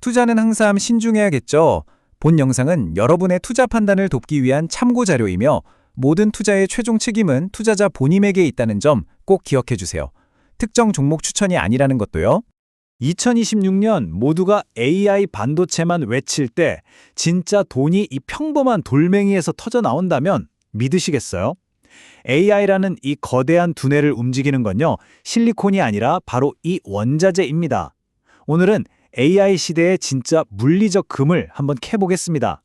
투자는 항상 신중해야겠죠. 본 영상은 여러분의 투자 판단을 돕기 위한 참고 자료이며 모든 투자의 최종 책임은 투자자 본인에게 있다는 점 꼭 기억해 주세요. 특정 종목 추천이 아니라는 것도요. 2026년 모두가 AI 반도체만 외칠 때 진짜 돈이 이 평범한 돌멩이에서 터져 나온다면 믿으시겠어요? AI라는 이 거대한 두뇌를 움직이는 건요, 실리콘이 아니라 바로 이 원자재입니다. 오늘은 AI 시대의 진짜 물리적 금을 한번 캐보겠습니다.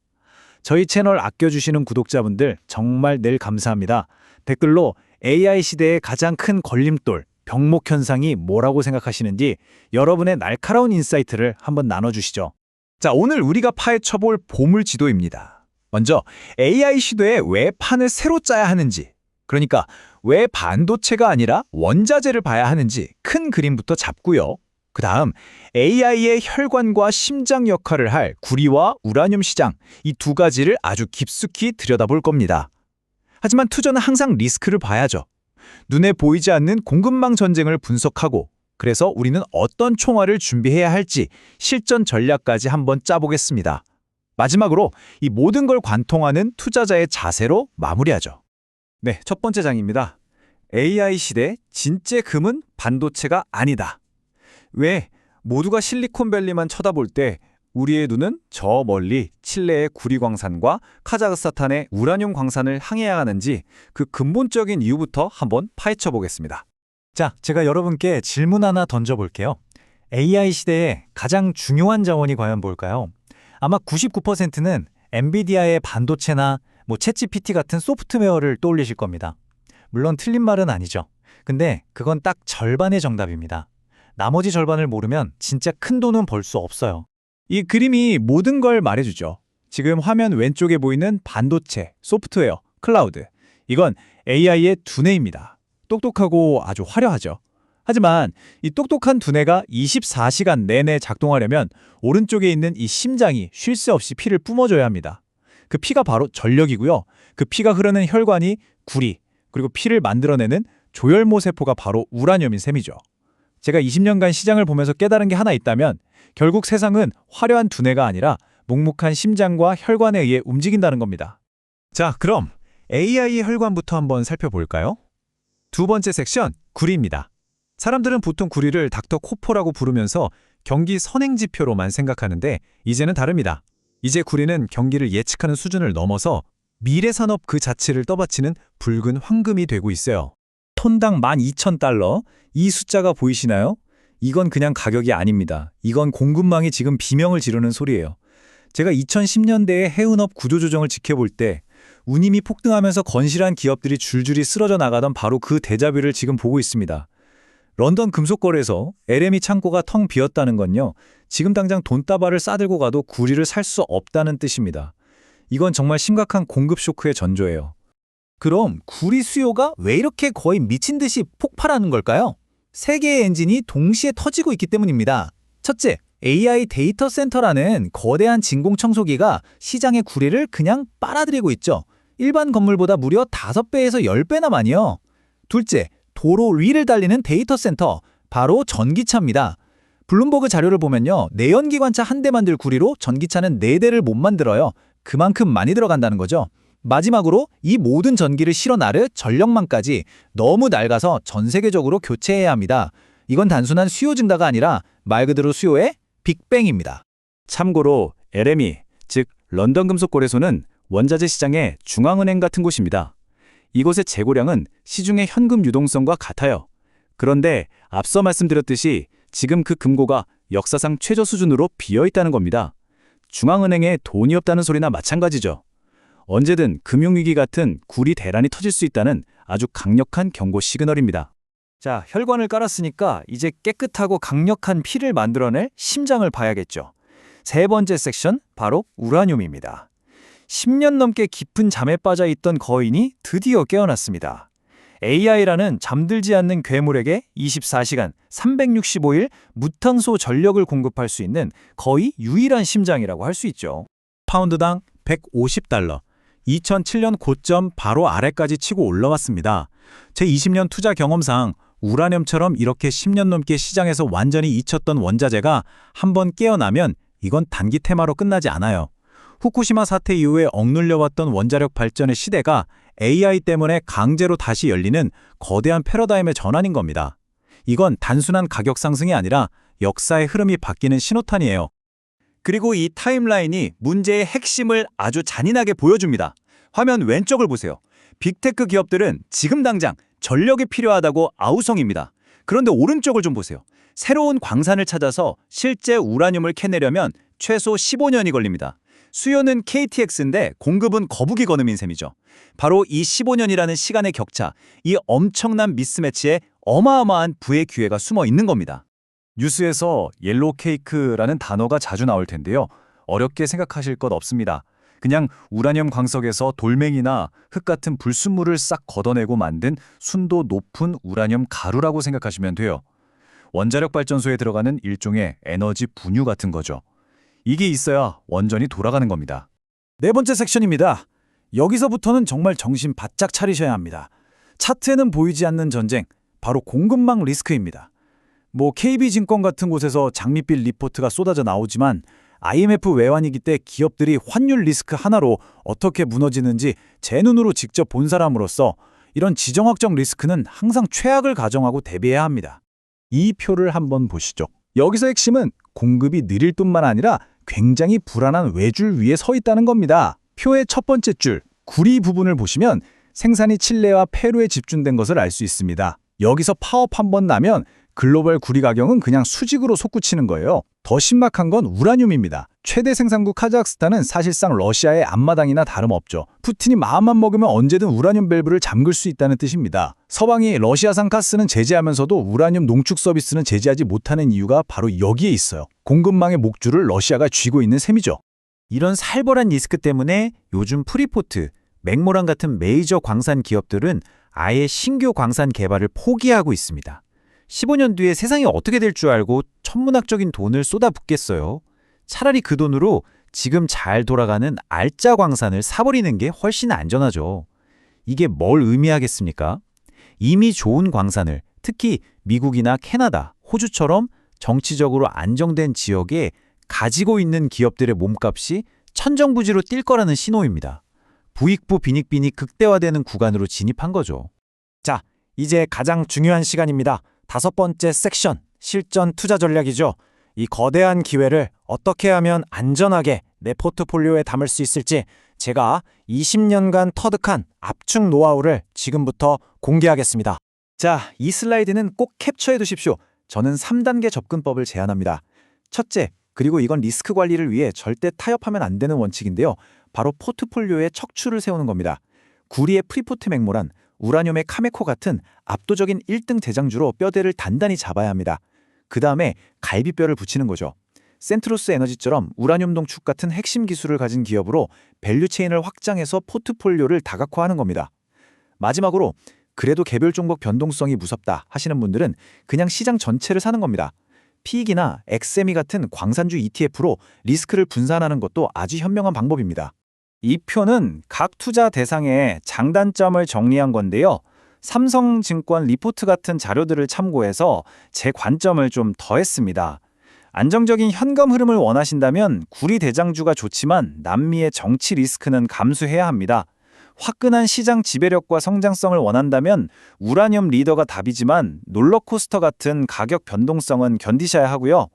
저희 채널 아껴주시는 구독자분들 정말 늘 감사합니다. 댓글로 AI 시대의 가장 큰 걸림돌, 병목 현상이 뭐라고 생각하시는지 여러분의 날카로운 인사이트를 한번 나눠주시죠. 자, 오늘 우리가 파헤쳐볼 보물 지도입니다. 먼저 AI 시대에 왜 판을 새로 짜야 하는지, 그러니까 왜 반도체가 아니라 원자재를 봐야 하는지 큰 그림부터 잡고요. 그 다음 AI의 혈관과 심장 역할을 할 구리와 우라늄 시장, 이 두 가지를 아주 깊숙이 들여다볼 겁니다. 하지만 투자는 항상 리스크를 봐야죠. 눈에 보이지 않는 공급망 전쟁을 분석하고, 그래서 우리는 어떤 총알을 준비해야 할지 실전 전략까지 한번 짜보겠습니다. 마지막으로 이 모든 걸 관통하는 투자자의 자세로 마무리하죠. 네, 첫 번째 장입니다. AI 시대 진짜 금은 반도체가 아니다. 왜 모두가 실리콘밸리만 쳐다볼 때 우리의 눈은 저 멀리 칠레의 구리광산과 카자흐스탄의 우라늄 광산을 향해야 하는지 그 근본적인 이유부터 한번 파헤쳐 보겠습니다. 자, 제가 여러분께 질문 하나 던져볼게요. AI 시대에 가장 중요한 자원이 과연 뭘까요? 아마 99%는 엔비디아의 반도체나 챗GPT 같은 소프트웨어를 떠올리실 겁니다. 물론 틀린 말은 아니죠. 근데 그건 딱 절반의 정답입니다. 나머지 절반을 모르면 진짜 큰 돈은 벌 수 없어요. 이 그림이 모든 걸 말해주죠. 지금 화면 왼쪽에 보이는 반도체, 소프트웨어, 클라우드. 이건 AI의 두뇌입니다. 똑똑하고 아주 화려하죠. 하지만 이 똑똑한 두뇌가 24시간 내내 작동하려면 오른쪽에 있는 이 심장이 쉴 새 없이 피를 뿜어줘야 합니다. 그 피가 바로 전력이고요. 그 피가 흐르는 혈관이 구리, 그리고 피를 만들어내는 조혈모 세포가 바로 우라늄인 셈이죠. 제가 20년간 시장을 보면서 깨달은 게 하나 있다면 결국 세상은 화려한 두뇌가 아니라 묵묵한 심장과 혈관에 의해 움직인다는 겁니다. 자, 그럼 AI의 혈관부터 한번 살펴볼까요? 두 번째 섹션, 구리입니다. 사람들은 보통 구리를 닥터 코퍼라고 부르면서 경기 선행지표로만 생각하는데 이제는 다릅니다. 이제 구리는 경기를 예측하는 수준을 넘어서 미래산업 그 자체를 떠받치는 붉은 황금이 되고 있어요. 톤당 12,000달러, 이 숫자가 보이시나요? 이건 그냥 가격이 아닙니다. 이건 공급망이 지금 비명을 지르는 소리예요. 제가 2010년대에 해운업 구조조정을 지켜볼 때 운임이 폭등하면서 건실한 기업들이 줄줄이 쓰러져 나가던 바로 그 데자뷰를 지금 보고 있습니다. 런던 금속거래소 LME 창고가 텅 비었다는 건요, 지금 당장 돈다발을 싸들고 가도 구리를 살 수 없다는 뜻입니다. 이건 정말 심각한 공급 쇼크의 전조예요. 그럼 구리 수요가 왜 이렇게 거의 미친 듯이 폭발하는 걸까요? 세 개의 엔진이 동시에 터지고 있기 때문입니다. 첫째, AI 데이터 센터라는 거대한 진공청소기가 시장의 구리를 그냥 빨아들이고 있죠. 일반 건물보다 무려 5배에서 10배나 많이요. 둘째, 도로 위를 달리는 데이터 센터, 바로 전기차입니다. 블룸버그 자료를 보면요, 내연기관차 한 대 만들 구리로 전기차는 4대를 못 만들어요. 그만큼 많이 들어간다는 거죠. 마지막으로 이 모든 전기를 실어 나를 전력망까지 너무 낡아서 전 세계적으로 교체해야 합니다. 이건 단순한 수요 증가가 아니라 말 그대로 수요의 빅뱅입니다. 참고로 LME, 즉 런던 금속거래소는 원자재 시장의 중앙은행 같은 곳입니다. 이곳의 재고량은 시중의 현금 유동성과 같아요. 그런데 앞서 말씀드렸듯이 지금 그 금고가 역사상 최저 수준으로 비어있다는 겁니다. 중앙은행에 돈이 없다는 소리나 마찬가지죠. 언제든 금융위기 같은 구리 대란이 터질 수 있다는 아주 강력한 경고 시그널입니다. 자, 혈관을 깔았으니까 이제 깨끗하고 강력한 피를 만들어낼 심장을 봐야겠죠. 세 번째 섹션, 바로 우라늄입니다. 10년 넘게 깊은 잠에 빠져 있던 거인이 드디어 깨어났습니다. AI라는 잠들지 않는 괴물에게 24시간 365일 무탄소 전력을 공급할 수 있는 거의 유일한 심장이라고 할 수 있죠. 파운드당 150달러. 2007년 고점 바로 아래까지 치고 올라왔습니다. 제 20년 투자 경험상 우라늄처럼 이렇게 10년 넘게 시장에서 완전히 잊혔던 원자재가 한번 깨어나면 이건 단기 테마로 끝나지 않아요. 후쿠시마 사태 이후에 억눌려왔던 원자력 발전의 시대가 AI 때문에 강제로 다시 열리는 거대한 패러다임의 전환인 겁니다. 이건 단순한 가격 상승이 아니라 역사의 흐름이 바뀌는 신호탄이에요. 그리고 이 타임라인이 문제의 핵심을 아주 잔인하게 보여줍니다. 화면 왼쪽을 보세요. 빅테크 기업들은 지금 당장 전력이 필요하다고 아우성입니다. 그런데 오른쪽을 좀 보세요. 새로운 광산을 찾아서 실제 우라늄을 캐내려면 최소 15년이 걸립니다. 수요는 KTX인데 공급은 거북이 거름인 셈이죠. 바로 이 15년이라는 시간의 격차, 이 엄청난 미스매치에 어마어마한 부의 기회가 숨어 있는 겁니다. 뉴스에서 옐로우 케이크라는 단어가 자주 나올 텐데요. 어렵게 생각하실 것 없습니다. 그냥 우라늄 광석에서 돌멩이나 흙 같은 불순물을 싹 걷어내고 만든 순도 높은 우라늄 가루라고 생각하시면 돼요. 원자력 발전소에 들어가는 일종의 에너지 분유 같은 거죠. 이게 있어야 원전이 돌아가는 겁니다. 네 번째 섹션입니다. 여기서부터는 정말 정신 바짝 차리셔야 합니다. 차트에는 보이지 않는 전쟁, 바로 공급망 리스크입니다. KB증권 같은 곳에서 장밋빛 리포트가 쏟아져 나오지만 IMF 외환위기 때 기업들이 환율 리스크 하나로 어떻게 무너지는지 제 눈으로 직접 본 사람으로서 이런 지정학적 리스크는 항상 최악을 가정하고 대비해야 합니다. 이 표를 한번 보시죠. 여기서 핵심은 공급이 느릴 뿐만 아니라 굉장히 불안한 외줄 위에 서 있다는 겁니다. 표의 첫 번째 줄, 구리 부분을 보시면 생산이 칠레와 페루에 집중된 것을 알 수 있습니다. 여기서 파업 한번 나면 글로벌 구리 가격은 그냥 수직으로 솟구치는 거예요. 더 신박한 건 우라늄입니다. 최대 생산국 카자흐스탄은 사실상 러시아의 앞마당이나 다름없죠. 푸틴이 마음만 먹으면 언제든 우라늄 밸브를 잠글 수 있다는 뜻입니다. 서방이 러시아산 가스는 제재하면서도 우라늄 농축 서비스는 제재하지 못하는 이유가 바로 여기에 있어요. 공급망의 목줄을 러시아가 쥐고 있는 셈이죠. 이런 살벌한 리스크 때문에 요즘 프리포트, 맥모란 같은 메이저 광산 기업들은 아예 신규 광산 개발을 포기하고 있습니다. 15년 뒤에 세상이 어떻게 될 줄 알고 천문학적인 돈을 쏟아붓겠어요. 차라리 그 돈으로 지금 잘 돌아가는 알짜 광산을 사버리는 게 훨씬 안전하죠. 이게 뭘 의미하겠습니까? 이미 좋은 광산을 특히 미국이나 캐나다, 호주처럼 정치적으로 안정된 지역에 가지고 있는 기업들의 몸값이 천정부지로 뛸 거라는 신호입니다. 부익부 빈익빈이 극대화되는 구간으로 진입한 거죠. 자, 이제 가장 중요한 시간입니다. 다섯 번째 섹션, 실전 투자 전략이죠. 이 거대한 기회를 어떻게 하면 안전하게 내 포트폴리오에 담을 수 있을지 제가 20년간 터득한 압축 노하우를 지금부터 공개하겠습니다. 자, 이 슬라이드는 꼭 캡처해 두십시오. 저는 3단계 접근법을 제안합니다. 첫째, 그리고 이건 리스크 관리를 위해 절대 타협하면 안 되는 원칙인데요. 바로 포트폴리오에 척추를 세우는 겁니다. 구리의 프리포트 맥모란, 우라늄의 카메코 같은 압도적인 1등 대장주로 뼈대를 단단히 잡아야 합니다. 그 다음에 갈비뼈를 붙이는 거죠. 센트로스 에너지처럼 우라늄 농축 같은 핵심 기술을 가진 기업으로 밸류체인을 확장해서 포트폴리오를 다각화하는 겁니다. 마지막으로 그래도 개별 종목 변동성이 무섭다 하시는 분들은 그냥 시장 전체를 사는 겁니다. 피익이나 XME 같은 광산주 ETF로 리스크를 분산하는 것도 아주 현명한 방법입니다. 이 표는 각 투자 대상의 장단점을 정리한 건데요. 삼성증권 리포트 같은 자료들을 참고해서 제 관점을 좀 더했습니다. 안정적인 현금 흐름을 원하신다면 구리 대장주가 좋지만 남미의 정치 리스크는 감수해야 합니다. 화끈한 시장 지배력과 성장성을 원한다면 우라늄 리더가 답이지만 롤러코스터 같은 가격 변동성은 견디셔야 하고요.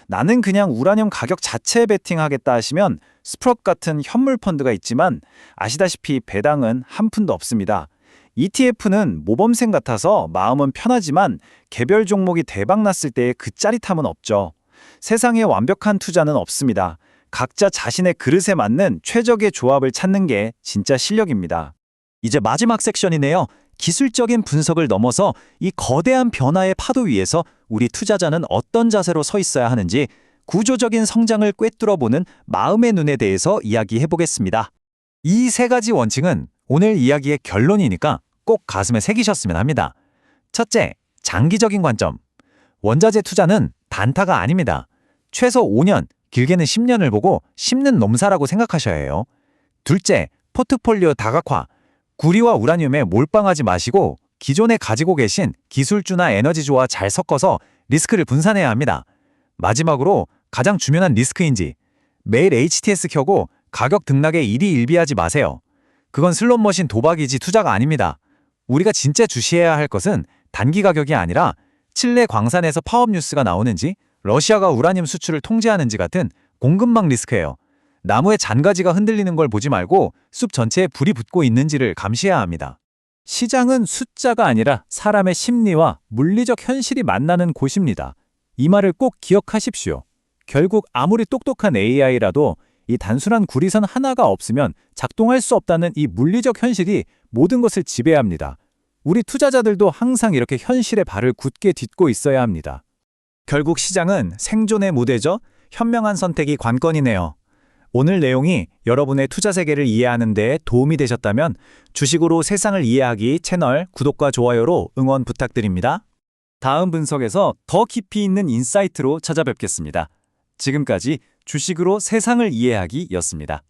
나는 그냥 우라늄 가격 자체에 베팅하겠다 하시면 스프럿 같은 현물 펀드가 있지만 아시다시피 배당은 한 푼도 없습니다. ETF는 모범생 같아서 마음은 편하지만 개별 종목이 대박 났을 때의 그 짜릿함은 없죠. 세상에 완벽한 투자는 없습니다. 각자 자신의 그릇에 맞는 최적의 조합을 찾는 게 진짜 실력입니다. 이제 마지막 섹션이네요. 기술적인 분석을 넘어서 이 거대한 변화의 파도 위에서 우리 투자자는 어떤 자세로 서 있어야 하는지 구조적인 성장을 꿰뚫어보는 마음의 눈에 대해서 이야기해 보겠습니다. 이 세 가지 원칙은 오늘 이야기의 결론이니까 꼭 가슴에 새기셨으면 합니다. 첫째, 장기적인 관점. 원자재 투자는 단타가 아닙니다. 최소 5년, 길게는 10년을 보고 심는 nom사라고 생각하셔야 해요. 둘째, 포트폴리오 다각화. 구리와 우라늄에 몰빵하지 마시고 기존에 가지고 계신 기술주나 에너지주와 잘 섞어서 리스크를 분산해야 합니다. 마지막으로 가장 중요한 리스크인지 매일 HTS 켜고 가격 등락에 일희일비하지 마세요. 그건 슬롯머신 도박이지 투자가 아닙니다. 우리가 진짜 주시해야 할 것은 단기 가격이 아니라 칠레 광산에서 파업 뉴스가 나오는지, 러시아가 우라늄 수출을 통제하는지 같은 공급망 리스크예요. 나무의 잔가지가 흔들리는 걸 보지 말고 숲 전체에 불이 붙고 있는지를 감시해야 합니다. 시장은 숫자가 아니라 사람의 심리와 물리적 현실이 만나는 곳입니다. 이 말을 꼭 기억하십시오. 결국 아무리 똑똑한 AI라도 이 단순한 구리선 하나가 없으면 작동할 수 없다는 이 물리적 현실이 모든 것을 지배합니다. 우리 투자자들도 항상 이렇게 현실의 발을 굳게 딛고 있어야 합니다. 결국 시장은 생존의 무대죠. 현명한 선택이 관건이네요. 오늘 내용이 여러분의 투자 세계를 이해하는 데 도움이 되셨다면 주식으로 세상을 이해하기 채널 구독과 좋아요로 응원 부탁드립니다. 다음 분석에서 더 깊이 있는 인사이트로 찾아뵙겠습니다. 지금까지 주식으로 세상을 이해하기였습니다.